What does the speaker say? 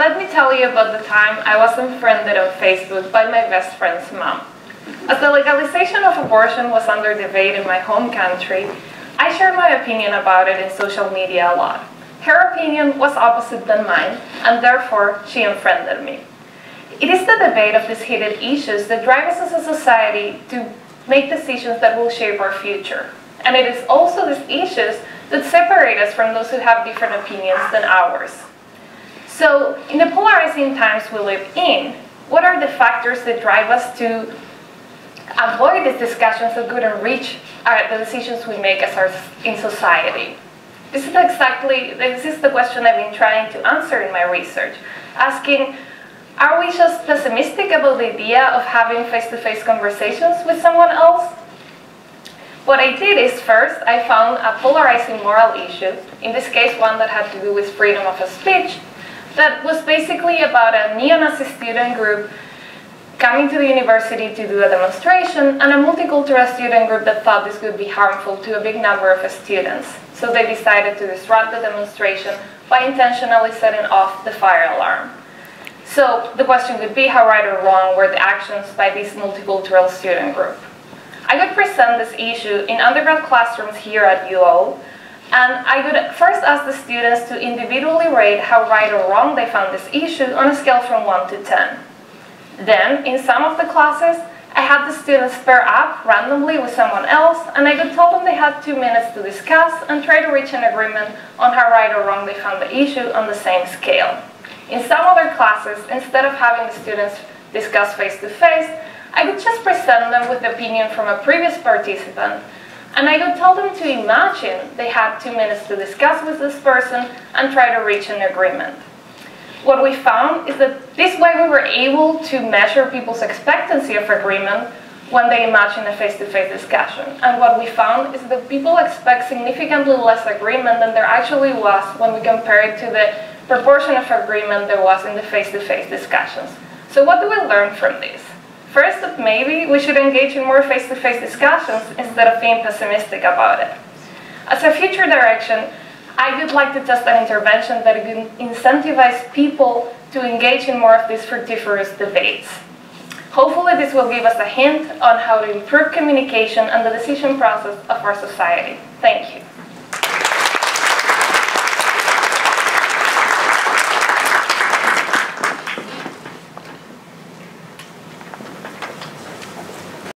let me tell you about the time I was unfriended on Facebook by my best friend's mom. As the legalization of abortion was under debate in my home country, I shared my opinion about it in social media a lot. Her opinion was opposite than mine, and therefore she unfriended me. It is the debate of these heated issues that drive us as a society to make decisions that will shape our future. And it is also these issues that separate us from those who have different opinions than ours. So, in the polarizing times we live in, what are the factors that drive us to avoid these discussions that could enrich the decisions we make in society? This is the question I've been trying to answer in my research, asking, are we just pessimistic about the idea of having face-to-face conversations with someone else? What I did is, first, I found a polarizing moral issue, in this case one that had to do with freedom of speech, that was basically about a neo-Nazi student group coming to the university to do a demonstration, and a multicultural student group that thought this would be harmful to a big number of students. So they decided to disrupt the demonstration by intentionally setting off the fire alarm. So the question would be, how right or wrong were the actions by this multicultural student group? I would present this issue in undergrad classrooms here at UO, and I would first ask the students to individually rate how right or wrong they found this issue on a scale from 1 to 10. Then, in some of the classes, I had the students pair up randomly with someone else, and I would tell them they had 2 minutes to discuss and try to reach an agreement on how right or wrong they found the issue on the same scale. In some other classes, instead of having the students discuss face-to-face, I would just present them with the opinion from a previous participant, and I would tell them to imagine they had 2 minutes to discuss with this person and try to reach an agreement. What we found is that this way we were able to measure people's expectancy of agreement when they imagine a face-to-face discussion. And what we found is that people expect significantly less agreement than there actually was when we compare it to the proportion of agreement there was in the face-to-face discussions. So what do we learn from this? First, that maybe we should engage in more face-to-face discussions instead of being pessimistic about it. As a future direction, I would like to test an intervention that would incentivize people to engage in more of these fructiferous debates. Hopefully this will give us a hint on how to improve communication and the decision process of our society. Thank you.